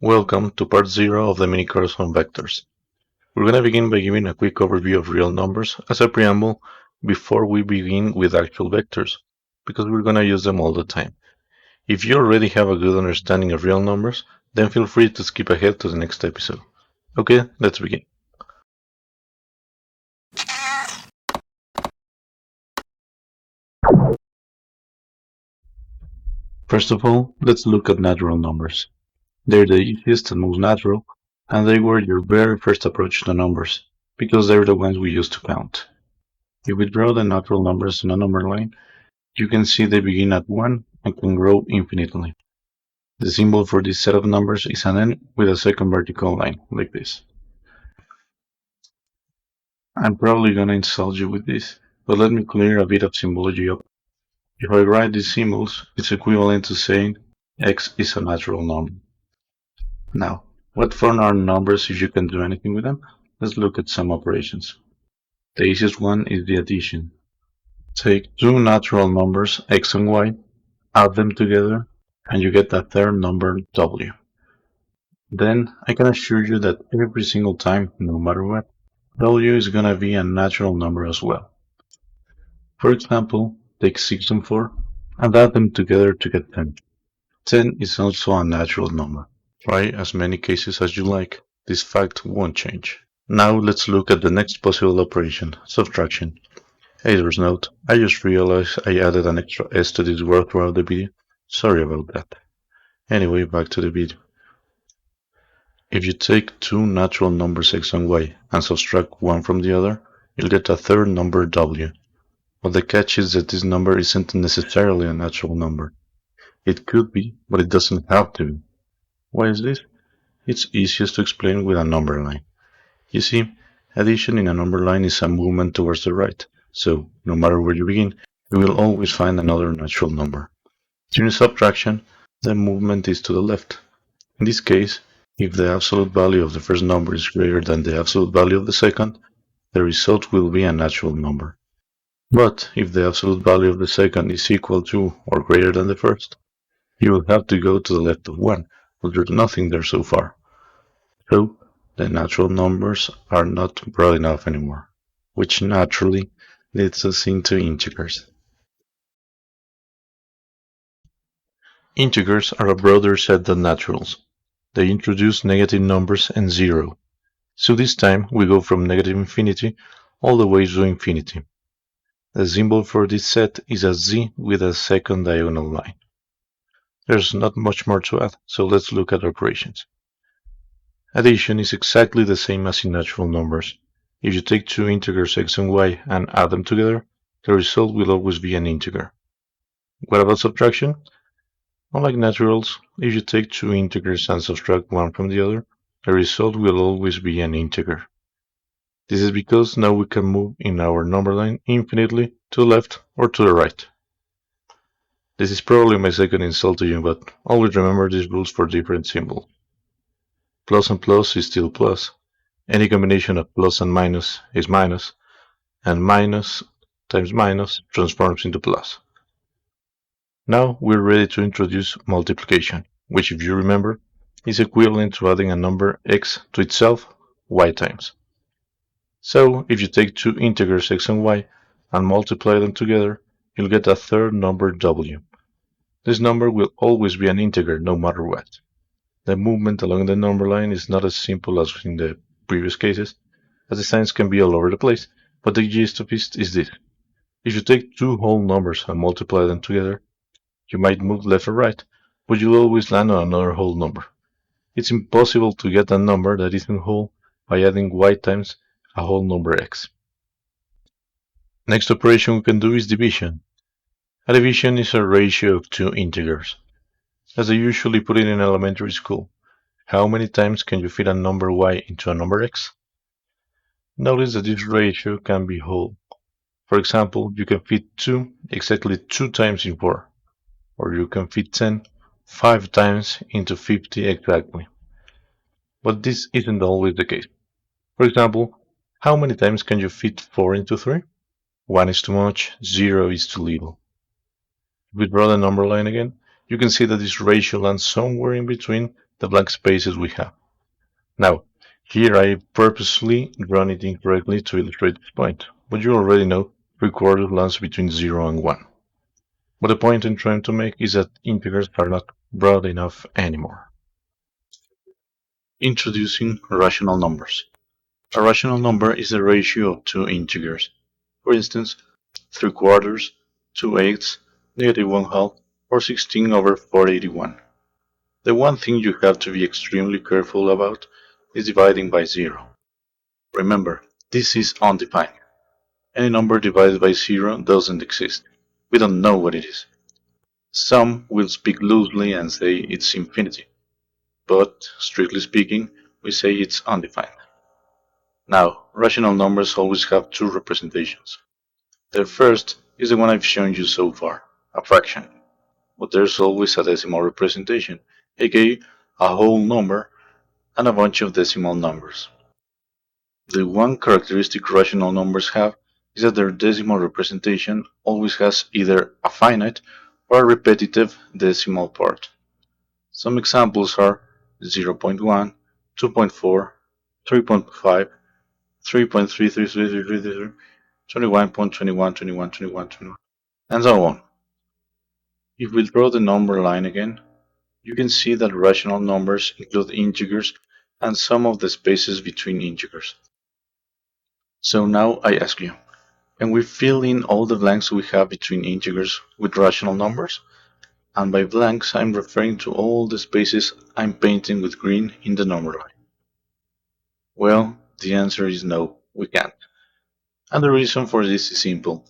Welcome to part 0 of the mini course on vectors. We're going to begin by giving a quick overview of real numbers as a preamble before we begin with actual vectors, because we're going to use them all the time. If you already have a good understanding of real numbers, then feel free to skip ahead to the next episode. Okay, let's begin. First of all, let's look at natural numbers. They're the easiest and most natural, and they were your very first approach to numbers, because they're the ones we use to count. If we draw the natural numbers in a number line, you can see they begin at 1 and can grow infinitely. The symbol for this set of numbers is an N with a second vertical line, like this. I'm probably gonna insult you with this, but let me clear a bit of symbology up. If I write these symbols, it's equivalent to saying x is a natural number. Now, what fun are numbers if you can do anything with them? Let's look at some operations. The easiest one is the addition. Take two natural numbers, x and y, add them together, and you get a third number, w. Then I can assure you that every single time, no matter what, w is gonna be a natural number as well. For example, take 6 and 4 and add them together to get 10. 10 is also a natural number. Try as many cases as you like, this fact won't change. Now let's look at the next possible operation, subtraction. Editor's note, I just realized I added an extra s to this word throughout the video. Sorry about that. Anyway, back to the video. If you take two natural numbers x and y and subtract one from the other, you'll get a third number w. But the catch is that this number isn't necessarily a natural number. It could be, but it doesn't have to be. Why is this? It's easiest to explain with a number line. You see, addition in a number line is a movement towards the right, so no matter where you begin, you will always find another natural number. During subtraction, the movement is to the left. In this case, if the absolute value of the first number is greater than the absolute value of the second, the result will be a natural number. But if the absolute value of the second is equal to or greater than the first, you will have to go to the left of 1, but there's nothing there so far. So, the natural numbers are not broad enough anymore, which naturally leads us into integers. Integers are a broader set than naturals. They introduce negative numbers and 0. So this time we go from negative infinity all the way to infinity. The symbol for this set is a z with a second diagonal line. There's not much more to add, so let's look at operations. Addition is exactly the same as in natural numbers. If you take two integers x and y and add them together, the result will always be an integer. What about subtraction? Unlike naturals, if you take two integers and subtract one from the other, the result will always be an integer. This is because now we can move in our number line infinitely to the left or to the right. This is probably my second insult to you, but always remember these rules for different symbols. Plus and plus is still plus. Any combination of plus and minus is minus, and minus times minus transforms into plus. Now we're ready to introduce multiplication, which if you remember, is equivalent to adding a number x to itself y times. So if you take two integers x and y and multiply them together, you'll get a third number w. This number will always be an integer no matter what. The movement along the number line is not as simple as in the previous cases, as the signs can be all over the place, but the gist of it is this. If you take two whole numbers and multiply them together, you might move left or right, but you'll always land on another whole number. It's impossible to get a number that isn't whole by adding y times a whole number x. Next operation we can do is division. A division is a ratio of two integers. As they usually put it in elementary school, how many times can you fit a number y into a number x? Notice that this ratio can be whole. For example, you can fit 2 exactly 2 times in 4, or you can fit 10 5 times into 50 exactly. But this isn't always the case. For example, how many times can you fit 4 into 3? 1 is too much, 0 is too little. If we draw the number line again, you can see that this ratio lands somewhere in between the blank spaces we have. Now, here I purposely drawn it incorrectly to illustrate this point, but you already know 3/4 lands between 0 and 1. But the point I'm trying to make is that integers are not broad enough anymore. Introducing rational numbers. A rational number is a ratio of two integers. For instance, 3/4, 2/8, -1/2, or 16/481. The one thing you have to be extremely careful about is dividing by 0. Remember, this is undefined. Any number divided by 0 doesn't exist. We don't know what it is. Some will speak loosely and say it's infinity, but strictly speaking, we say it's undefined. Now, rational numbers always have two representations. The first is the one I've shown you so far, a fraction. But there's always a decimal representation, aka a whole number and a bunch of decimal numbers. The one characteristic rational numbers have is that their decimal representation always has either a finite or a repetitive decimal part. Some examples are 0.1, 2.4, 3.5, 3.33333, 21.21212121, and so on. If we draw the number line again, you can see that rational numbers include integers and some of the spaces between integers. So now I ask you, can we fill in all the blanks we have between integers with rational numbers? And by blanks I'm referring to all the spaces I'm painting with green in the number line. Well, the answer is no, we can't. And the reason for this is simple.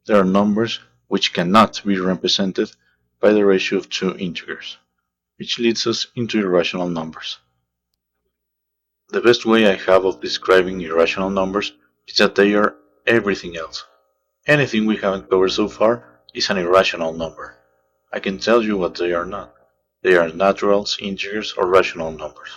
There are numbers which cannot be represented by the ratio of two integers, which leads us into irrational numbers. The best way I have of describing irrational numbers is that they are everything else. Anything we haven't covered so far is an irrational number. I can tell you what they are not. They are naturals, integers, or rational numbers.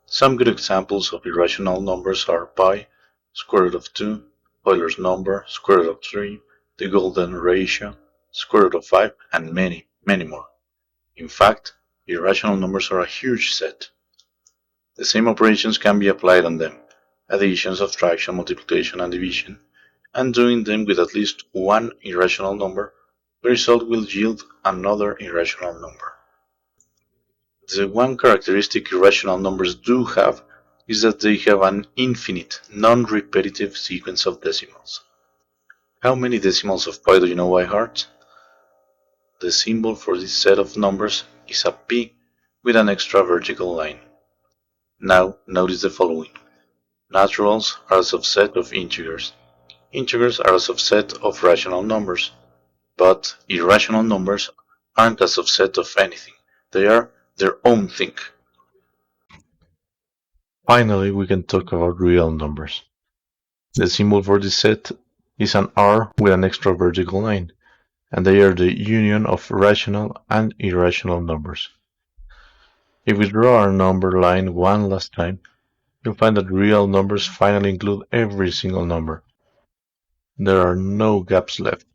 Some good examples of irrational numbers are pi, square root of 2, Euler's number, square root of 3, the golden ratio, square root of 5, and many, many more. In fact, irrational numbers are a huge set. The same operations can be applied on them: addition, subtraction, multiplication, and division, and doing them with at least one irrational number, the result will yield another irrational number. The one characteristic irrational numbers do have is that they have an infinite, non-repetitive sequence of decimals. How many decimals of pi do you know by heart? The symbol for this set of numbers is a p with an extra vertical line. Now notice the following. Naturals are a subset of integers. Integers are a subset of rational numbers. But irrational numbers aren't a subset of anything. They are their own thing. Finally, we can talk about real numbers. The symbol for this set is an R with an extra vertical line, and they are the union of rational and irrational numbers. If we draw our number line one last time, you'll find that real numbers finally include every single number. There are no gaps left,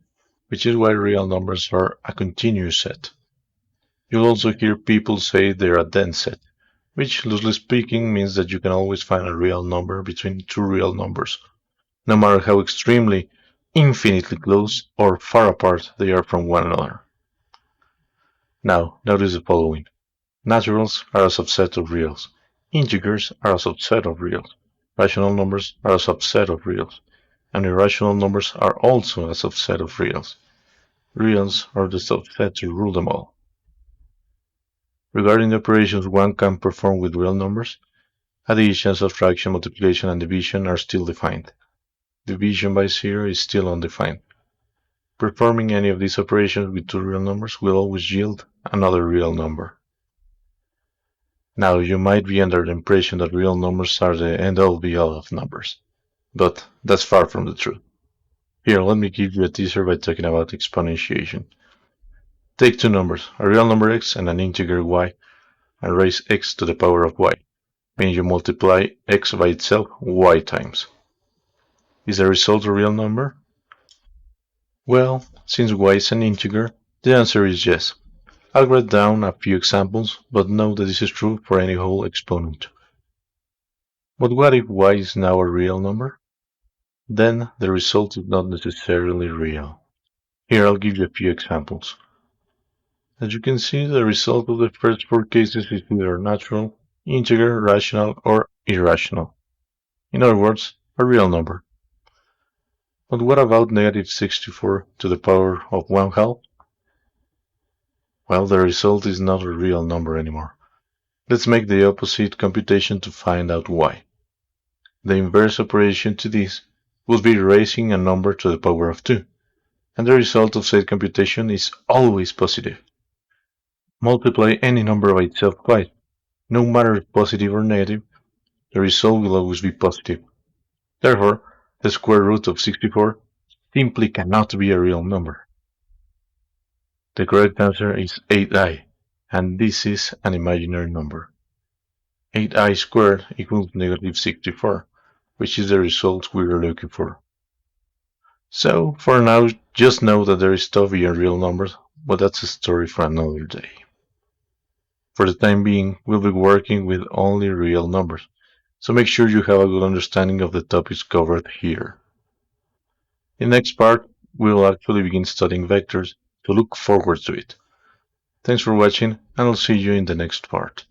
which is why real numbers are a continuous set. You'll also hear people say they're a dense set, which loosely speaking means that you can always find a real number between two real numbers, no matter how extremely, infinitely close or far apart they are from one another. Now, notice the following. Naturals are a subset of reals. Integers are a subset of reals. Rational numbers are a subset of reals. And irrational numbers are also a subset of reals. Reals are the subset to rule them all. Regarding the operations one can perform with real numbers, addition, subtraction, multiplication, and division are still defined. Division by 0 is still undefined. Performing any of these operations with two real numbers will always yield another real number. Now, you might be under the impression that real numbers are the end-all be-all of numbers, but that's far from the truth. Here, let me give you a teaser by talking about exponentiation. Take two numbers, a real number x and an integer y, and raise x to the power of y. When you multiply x by itself y times. Is the result a real number? Well, since y is an integer, the answer is yes. I'll write down a few examples, but know that this is true for any whole exponent. But what if y is now a real number? Then the result is not necessarily real. Here I'll give you a few examples. As you can see, the result of the first four cases is either natural, integer, rational, or irrational. In other words, a real number. But what about negative 64 to the power of 1 half? Well, the result is not a real number anymore. Let's make the opposite computation to find out why. The inverse operation to this would be raising a number to the power of 2, and the result of said computation is always positive. Multiply any number by itself twice. No matter if positive or negative, the result will always be positive. Therefore, the square root of 64 simply cannot be a real number. The correct answer is 8i, and this is an imaginary number. 8i squared equals negative 64, which is the result we are looking for. So, for now, just know that there is stuff beyond real numbers, but that's a story for another day. For the time being, we'll be working with only real numbers, so make sure you have a good understanding of the topics covered here. In the next part, we will actually begin studying vectors, so look forward to it. Thanks for watching, and I'll see you in the next part.